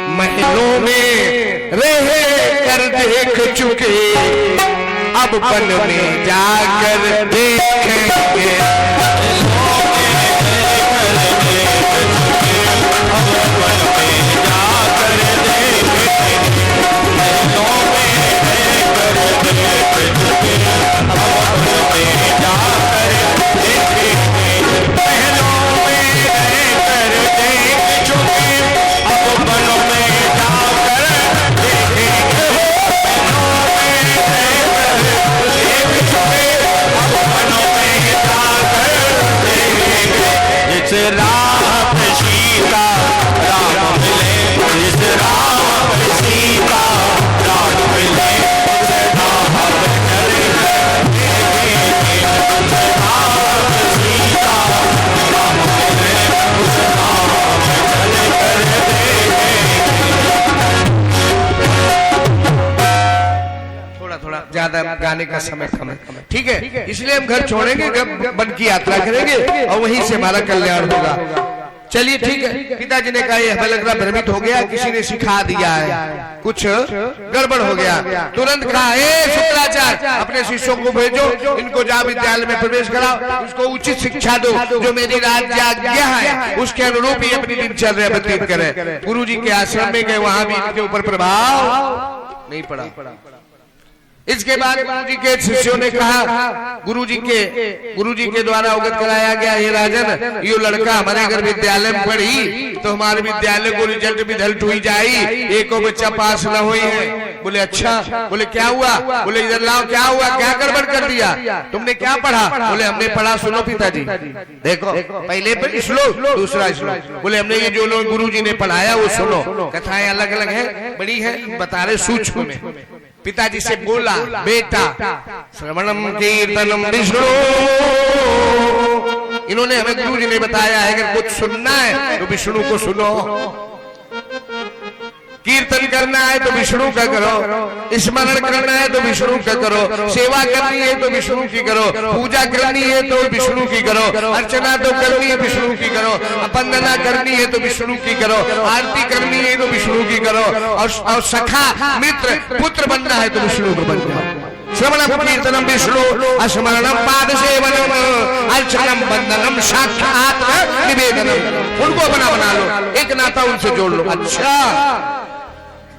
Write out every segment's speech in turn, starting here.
महलों में रह कर देख चुके, अब वन में जाकर देखेंगे। ज्यादा गाने का समय कम है, ठीक है, इसलिए हम घर छोड़ेंगे, वन की यात्रा करेंगे और वहीं से हमारा कल्याण होगा। चलिए ठीक है। पिताजी ने कहा हमें लग रहा भ्रमित हो गया, किसी ने सिखा दिया है, कुछ गड़बड़ हो गया। तुरंत कहा शुक्राचार्य अपने शिष्यों को भेजो, इनको जा विद्यालय में प्रवेश कराओ, उसको उचित शिक्षा दो, जो मेरी राज्य आज्ञा है उसके अनुरूप ही अपनी दिनचर्या व्यतीत करे। गुरु जी के आश्रम में गए, वहां भी इनके ऊपर प्रभाव नहीं पड़ा। इसके बाद गुरु जी के शिष्यों ने कहा, गुरु जी के द्वारा अवगत कराया गया, हे राजन, ये लड़का हमारे अगर विद्यालय में पढ़ी तो हमारे विद्यालय को रिजल्ट भी ढल टूट जाई, एक बच्चा पास न हुई है। बोले अच्छा, बोले क्या हुआ? बोले इधर लाओ, क्या हुआ, क्या गड़बड़ कर दिया, तुमने क्या पढ़ा? बोले हमने पढ़ा, सुनो पिताजी, देखो पहले पर श्लोक, दूसरा श्लोक। बोले हमने ये जो लोग गुरु जी ने पढ़ाया वो सुनो, कथाएं अलग अलग है, बड़ी है, बता रहे सूक्ष्म में। पिताजी से बोला, बेटा श्रवणम कीर्तनम विष्णु, इन्होंने हमें गुरु जी ने बताया है अगर कुछ सुनना है तो विष्णु को सुनो, कीर्तन करना है तो विष्णु का करो, स्मरण करना है तो विष्णु का करो, सेवा करनी है तो विष्णु की करो, पूजा करनी है तो विष्णु की करो, अर्चना तो करनी है विष्णु की करो, वंदना करनी है तो विष्णु की करो, आरती करनी है तो विष्णु की करो, और सखा मित्र पुत्र बनना है तो विष्णु को बनो। श्रवणम कीर्तनम विष्णु, स्मरणम पाद सेवनम, अर्चनम वंदनम साक्षात निवेदनम। उनको बना लो, एक नाता उनसे जोड़ लो। अच्छा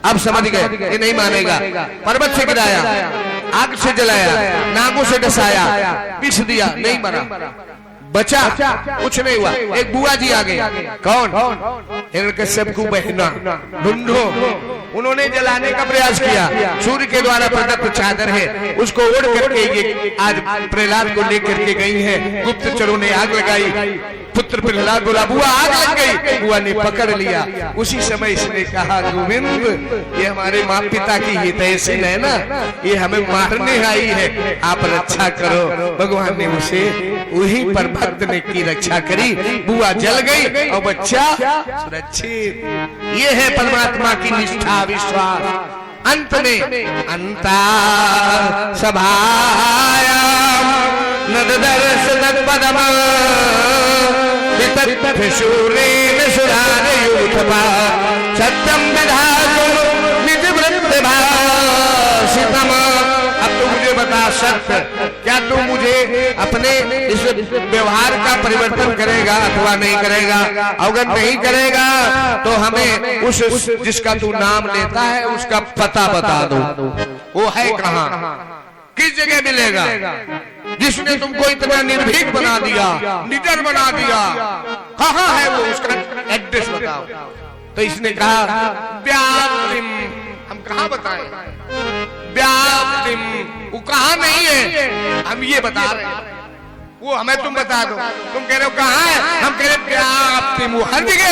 अब समझ गए, ये नहीं मानेगा। पर्वत से गिराया, आग से जलाया, नागों से डसाया, विष दिया, नहीं मरा, बचा, कुछ नहीं हुआ। एक बुआ जी आ गए, कौन? हिरण्यकश्यप की बहना ढूंढो। उन्होंने जलाने का प्रयास किया, सूर्य के द्वारा प्रदत्त चादर है उसको ओढ़ करके ये आज प्रहलाद को लेकर के गई है। गुप्तचरों ने आग लगाई, पुत्र प्रहलाद बोला बुआ आग लग गई, बुआ ने पकड़ लिया। उसी समय इसने कहा गोविंद ये हमारे माँ पिता की हितैषी है ना, ये हमें मारने आई है, आप रक्षा करो। भगवान ने उसे वही पर भक्त ने की रक्षा करी, बुआ जल गई और बच्चा सुरक्षित। ये है परमात्मा की निष्ठा विश्वास। अंत में अंता सभाया नददर्श तत्पदम शूरेण सुरारयूथपा सत्यम विधातुम निज वृत्त भाषितम। अब तू मुझे बता सत्य, क्या तू मुझे अपने इस व्यवहार का परिवर्तन करेगा अथवा नहीं करेगा? अगर नहीं करेगा तो हमें उस जिसका तू नाम लेता है उसका पता बता दो, वो है कहाँ, किस जगह मिलेगा, जिसने तुमको इतना निर्भीक बना दिया, निडर बना दिया, कहाँ है वो, उसका एड्रेस बताओ। तो इसने कहा व्याप्तिम, हम कहाँ बताएं, व्याप्तिम, वो कहाँ नहीं है, हम ये बता रहे हैं, वो हमें तुम बता दो। तुम कह रहे हो कहाँ है, हम कह रहे व्याप्तिम, वो हर जगह,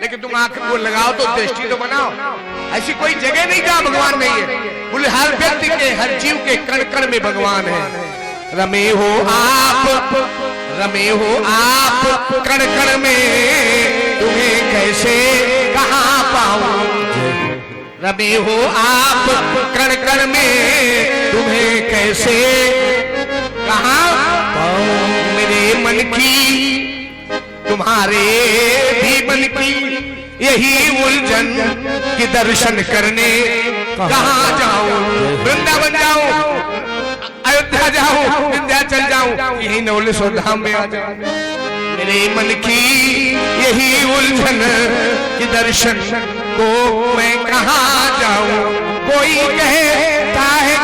लेकिन तुम आंख को लगाओ तो दृष्टि तो बनाओ। ऐसी कोई जगह नहीं जहाँ भगवान नहीं है। बोले हर व्यक्ति के, हर जीव के कण कण में भगवान है। रमे हो आप, रमे हो आप कण कण में, तुम्हें कैसे कहाँ पाऊं? रमे हो आप कण कण में, तुम्हें कैसे कहाँ पाऊं? मेरे मन की तुम्हारे भी मन की यही उलझन कि दर्शन करने कहाँ जाऊं, वृंदावन जाऊं, अयोध्या जाऊं, विंध्याचल जाऊं, यही नवलेश्वर धाम में आ जाऊं। मेरे मन की यही उलझन कि दर्शन को मैं कहाँ जाऊं। कोई कहता है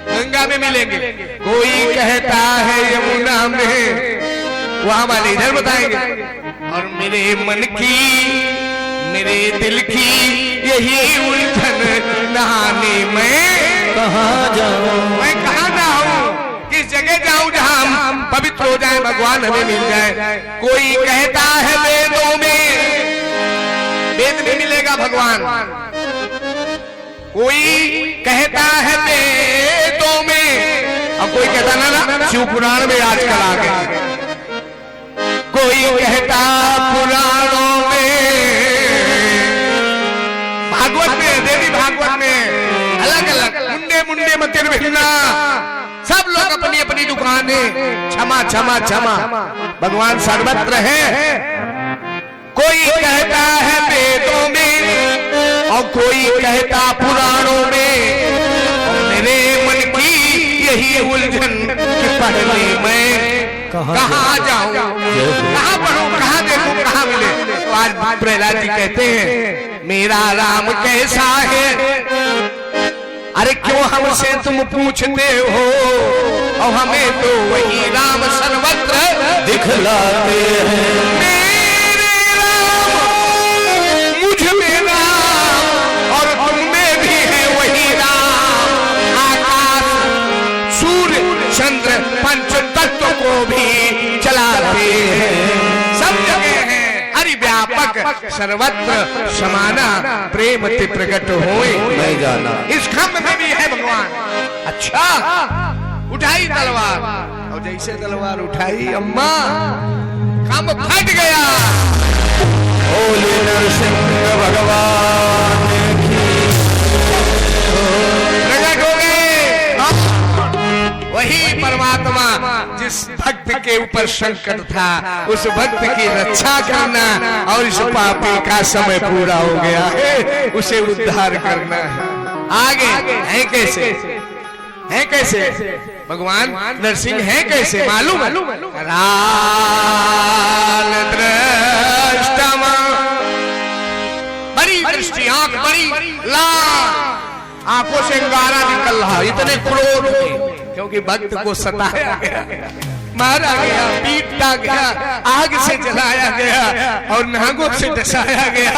गंगा में मिलेंगे, कोई कहता है यमुना में, वहां वाले इधर बताएंगे। और मेरे मन की, मेरे दिल की यही उलझन, नहाने में कहाँ जाऊं, मैं कहाँ जाऊं, किस जगह जाऊं जहां हम पवित्र हो जाए, भगवान हमें मिल जाए। कोई कहता है वेदों में, वेद में मिलेगा भगवान, कोई कहता है वेदों में, अब कोई कहता ना शिव पुराण में आजकल आ गए, कोई कहता पुराणों में, भागवत में, देवी भागवत में अलग अलग मुंडे मुंडे मतिर भिन्ना, सब लोग अपनी अपनी दुकानें, क्षमा क्षमा क्षमा, भगवान सर्वत्र है। कोई कहता है वेदों में और कोई कहता पुराणों में, और मेरे मन की यही उलझन कि पढ़ने में कहाँ जाऊं, कहाँ पढ़ूं, कहाँ देखूं, कहाँ मिले। तो आज प्रहलाद जी कहते हैं मेरा राम कैसा है, अरे क्यों हमसे तुम पूछते हो, और हमें तो वही राम सर्वत्र दिखलाते हैं। मेरे राम मुझ में राम और तुम में भी है वही राम, आकाश सूर्य चंद्र पंच तत्व को भी चलाते हैं, सब जगह है, हरि व्यापक सर्वत्र समाना, प्रेम ते प्रकट होए नहीं जाना। इस खम्भ में भी है भगवान। अच्छा, उठाई तलवार, और जैसे तलवार उठाई अम्मा, खम्भ फट गया। बोले नरसिंह भगवान प्रकट हो गए वही परमात्मा जिस भक्त के ऊपर संकट था, उस भक्त की रक्षा करना, और इस पापी का समय पूरा हो गया है, उसे उद्धार करना है। आगे है कैसे, है कैसे भगवान नरसिंह है कैसे मालूम, राल दृष्टम, बड़ी दृष्टि, आंख बड़ी लाल, आंखों से अंगारा निकल रहा, इतने क्रोध में, क्योंकि भक्त को सताया गया, मारा गया, पीटा गया, आग से जलाया गया और नागों से डसाया गया,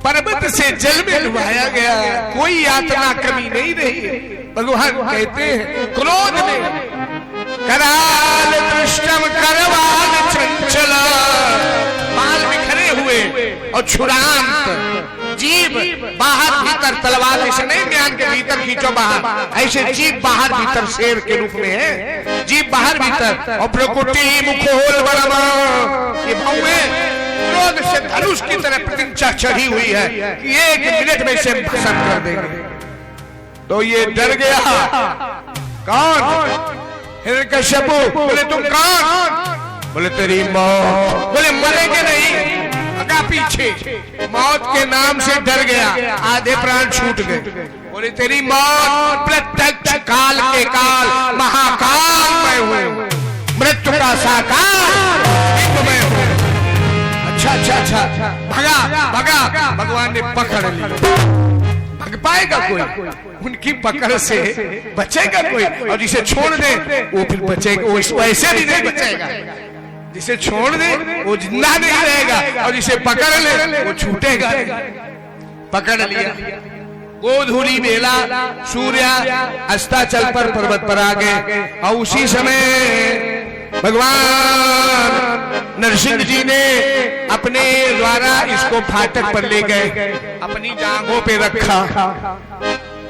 पर्वत से जल में डुबाया गया, कोई यातना कमी नहीं रही। भगवान कहते हैं क्रोध में कराल दृष्टम करवाल चंचल, बाल बिखरे हुए और छुरांत, जीभ बाहर भीतर, तलवार ऐसे नहीं म्यान के भीतर खींचो बाहर, ऐसे जीभ बाहर भीतर शेर के रूप में है, जीभ बाहर भीतर, और प्रकृति मुखोल बरमा, ये भौएं क्रोध से धनुष की तरह प्रतिज्ञा चढ़ी हुई है कि एक मिनट में इसे भस्म कर देंगे। तो ये डर गया, कौन, हिरण्यकश्यपु, बोले तुम कौन, बोले तेरी मौत, बोले मरेंगे नहीं, अगा पीछे, मौत के नाम से डर गया, आधे प्राण छूट गए, बोले तेरी मौत प्रत्यक्ष काल के काल, महाकाल मैं हूँ, मृत्यु का साकार मैं हूँ। अच्छा अच्छा अच्छा, भगा भगा, भगवान ने पकड़ लिया, भग पाएगा कोई, उनकी पकड़ से बचेगा कोई, और जिसे छोड़ दे वो फिर बचेगा, वो ऐसे भी नहीं बचेगा, जिसे छोड़ दे वो जिंदा नहीं रहेगा, और जिसे पकड़ ले वो छूटेगा। पकड़ लिया, गोधूली बेला, सूर्य अस्ताचल पर पर्वत पर आ गए, और उसी समय भगवान नरसिंह जी ने अपने द्वारा इसको फाटक पर ले गए, अपनी जांघों पे रखा,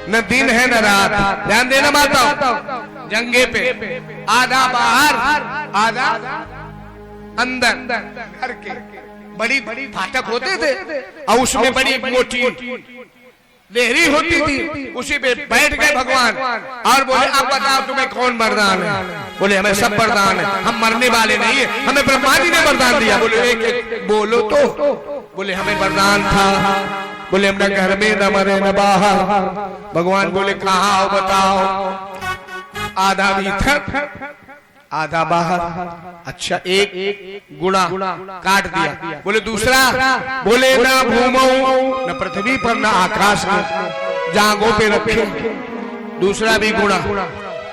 न दिन है न रात, ध्यान देना माता, जंगे पे, आधा बाहर आधा अंदर, घर के बड़ी बड़ी फाटक होते थे, और उसमें बड़ी मोटी देहरी होती थी, उसी पे बैठ गए भगवान और बोले अब बताओ तुम्हें कौन वरदान है? बोले हमें सब वरदान है, हम मरने वाले नहीं है, हमें ब्रह्मा जी ने वरदान दिया। बोले एक बोलो तो। बोले हमें वरदान था, बोले हम न घर में न मरे न बाहर। भगवान बोले कहाँ हो बताओ? आधा भीतर आधा बाहर। अच्छा एक गुणा काट दिया। बोले दूसरा? बोले ना भूमौ न पृथ्वी पर न आकाश में, जांघों पे रखे। दूसरा भी गुणा,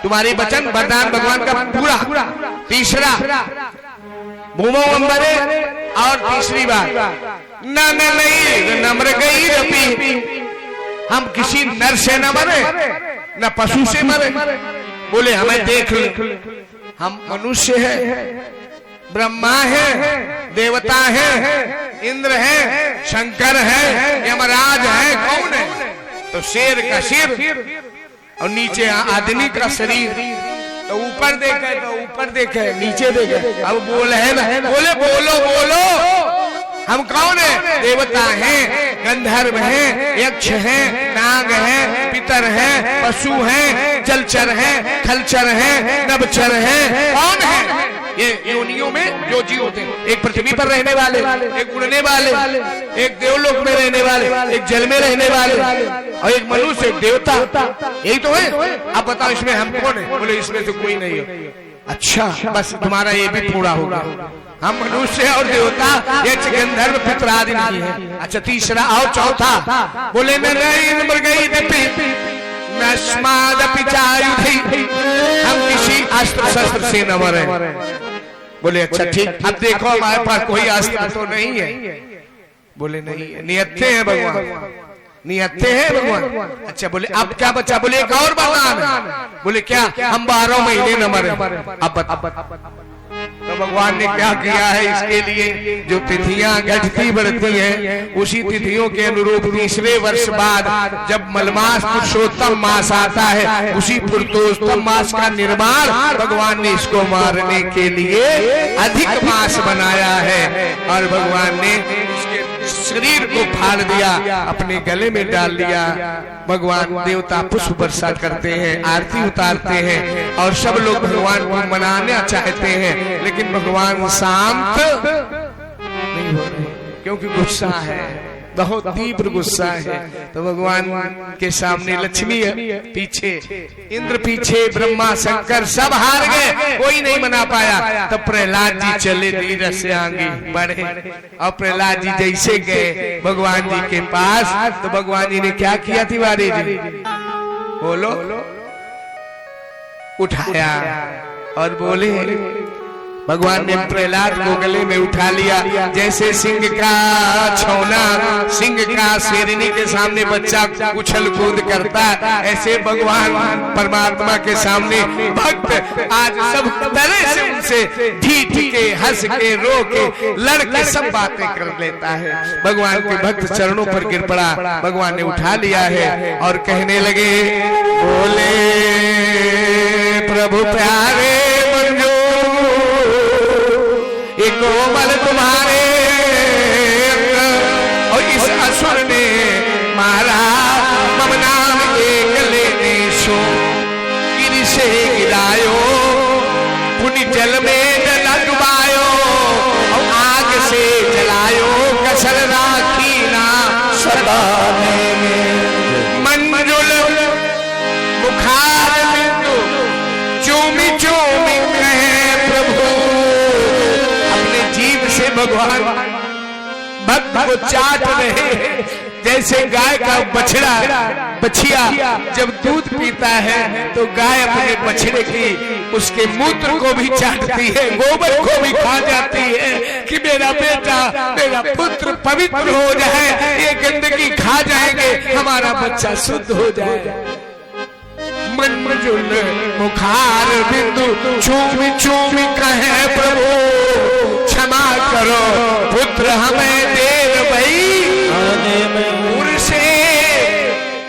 तुम्हारी वचन वरदान भगवान का पूरा। तीसरा भूमौ अंबरे, और तीसरी बात न नहीं नम्र गई रपी, हम किसी नर से न मरे न पशु से मरे। बोले हमें देख लो, हम मनुष्य है, ब्रह्मा है, देवता है, इंद्र है, शंकर है, यमराज है, कौन है? तो शेर का सिर और नीचे आदमी का शरीर। तो ऊपर देखे तो ऊपर देखे, नीचे देखे। अब बोले है ना, बोले बोलो बोलो हम कौन है? देवता हैं, गंधर्व हैं, यक्ष हैं, नाग हैं, पितर हैं, पशु हैं, जलचर हैं, थलचर हैं, नभचर हैं। कौन है? ये योनियों में जो जीव होते हैं, एक पृथ्वी पर रहने वाले, एक उड़ने वाले, एक देवलोक में रहने वाले, एक जल में रहने वाले, और एक मनुष्य, एक देवता। यही तो है। अब बताओ इसमें हम कौन है? बोले इसमें तो कोई नहीं है। अच्छा बस तुम्हारा ये भी पूरा होगा, हम मनुष्य और देवता, ये गंधर्व पितर आदि नहीं है। अच्छा तीसरा और चौथा? बोले न हम किसी अस्त्र शस्त्र से न मरे। बोले अच्छा ठीक, अब देखो हमारे पास कोई अस्त्र तो नहीं है। बोले नहीं है, नियत्ते हैं भगवान, नियत्ते हैं भगवान। अच्छा बोले अब क्या बचा? बोले एक और वरदान है। बोले क्या? हम 12 महीने न मरे। अब तो भगवान ने क्या किया है इसके लिए? जो तिथियां घटती बढ़ती हैं, उसी तिथियों के अनुरूप तीसरे वर्ष बाद जब मलमास पुरुषोत्तम मास आता है, उसी पुरुषोत्तम मास का निर्माण भगवान ने इसको मारने के लिए अधिक मास बनाया है। और भगवान ने इसके शरीर को फाड़ दिया, अपने गले में डाल दिया। भगवान देवता पुष्प वर्षा करते हैं, आरती उतारते हैं, और सब लोग भगवान को मनाना चाहते हैं, लेकिन भगवान शांत नहीं हो रहे क्योंकि गुस्सा है, बहुत तीव्र गुस्सा है। तो भगवान के सामने लक्ष्मी है, पीछे इंद्र, पीछे ब्रह्मा शंकर, सब हार गए, कोई नहीं मना पाया। तब प्रहलाद जी चले धीरे से आगे बढ़े, और प्रहलाद जी जैसे गए भगवान जी के पास, तो भगवान जी ने क्या किया? तिवारी जी बोलो। उठाया और बोले, भगवान ने प्रहलाद को गले में उठा लिया। जैसे सिंह का छौना, सिंह का शेरनी के सामने बच्चा उछल कूद करता, ऐसे भगवान परमात्मा के सामने भक्त आज सब तरह से उनसे ठीक के, हंस के, रो के, लड़ के सब बातें कर लेता है। भगवान के भक्त चरणों पर गिर पड़ा, भगवान ने उठा लिया है और कहने लगे, बोले प्रभु प्यारे कोमल तुम्हारे, और इस असुर ने मारा मम नाम एक लेने सो, गिर से गिरायो, पुनि जल में जला डुबायो, और आग से जलायो, कसर राखी ना सदाने में। मंजुल बुखार बिंदु चूमी चूमी कहे प्रभु, भगवान भक्त को चाट रहे। जैसे गाय का बछड़ा, बछिया जब दूध पीता है तो गाय अपने बछड़े की, उसके मूत्र को भी चाटती है, गोबर को भी खा जाती है कि मेरा बेटा, मेरा पुत्र पवित्र हो जाए, ये गंदगी खा जाएंगे, हमारा बच्चा शुद्ध हो जाएगा। मंजुल मुखार बिंदु चूमी चूमी कहे प्रभु, क्षमा करो पुत्र हमें देर भई, से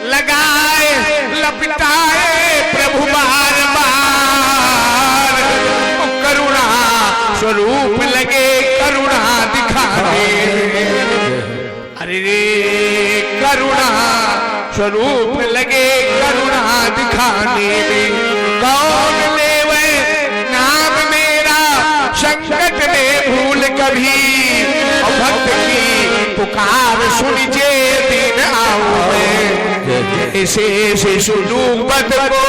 लगाए लपटाए प्रभु बार बार, करुणा स्वरूप लगे करुणा दिखाए। अरे रे करुणा स्वरूप लगे करुणा दिखाने में। कौन लेवे नाम मेरा संकट में भूल कभी, और भक्त की पुकार सुनिजे दिन आऊं मैं। जैसे शिशु डूबत को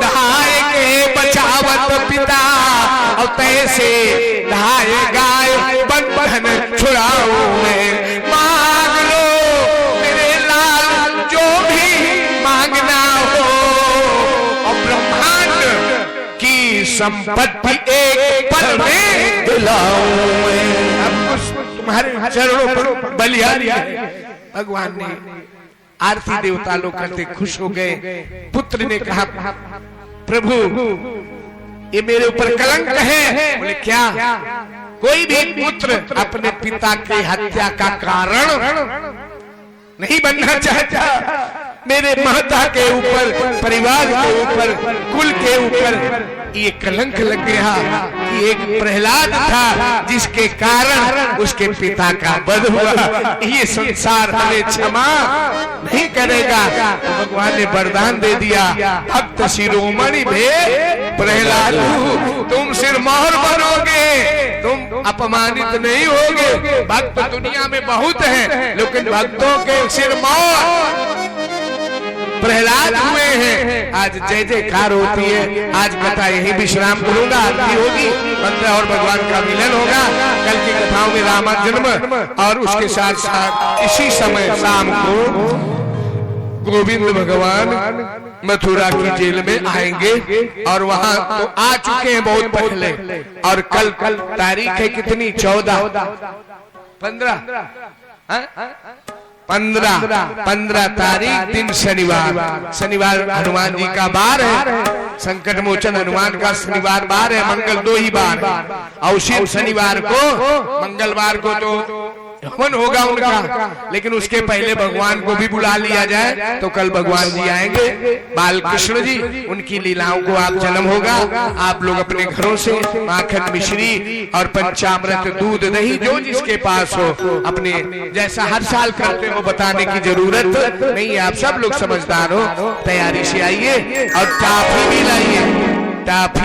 नहाए के बचावत पिता, और तैसे नहाए गाय बंधन छुड़ाऊं मैं। मांग लो मेरे लाल जो भी मांगना हो, और ब्रह्मांड की संपत्ति एक पल में दिलाऊं मैं। अब कुछ तुम्हारे चरणों पर बलिहारी है। भगवान ने आरती देवता लोग करते खुश हो गए। पुत्र ने कहा प्रभु ये मेरे ऊपर कलंक है। बोले क्या? कोई भी पुत्र अपने पिता की हत्या का कारण नहीं बनना चाहता। मेरे महता के ऊपर, परिवार के ऊपर, कुल के ऊपर ये कलंक लग गया कि एक प्रहलाद था जिसके कारण उसके पिता का वध हुआ। ये संसार हमें क्षमा नहीं करेगा। तो भगवान ने वरदान दे दिया, भक्त शिरोमणि भे प्रहलाद, तुम सिरमौर बनोगे, तुम अपमानित नहीं होगे। भक्त दुनिया में बहुत हैं, लेकिन भक्तों के सिरमौर प्रहलाद हुए हैं। आज जय जयकार होती है। आज कथा यही विश्राम करूंगा, आरती होगी, मंत्र और भगवान का मिलन होगा। कल की कथाओं में राम जन्म और उसके साथ साथ इसी समय शाम को गोविंद भगवान मथुरा की जेल में आएंगे, और वहां तो आ चुके हैं बहुत पहले। और कल तारीख है कितनी? 15 तारीख दिन शनिवार हनुमान जी का बार है। संकट मोचन हनुमान का शनिवार बार है। मंगल 2 ही बार है, और उसी शनिवार को, मंगलवार को तो हवन होगा उनका, लेकिन उसके पहले भगवान को भी बुला लिया जाए। तो कल भगवान जी आएंगे, बाल कृष्ण जी, उनकी लीलाओं को आप जन्म होगा। आप लोग अपने घरों से माखन मिश्री और पंचामृत दूध दही जो जिसके पास हो, अपने जैसा हर साल करते हो बताने की जरूरत नहीं। आप सब लोग समझदार हो, तैयारी से आइए और टाफी भी लाइए। टाफी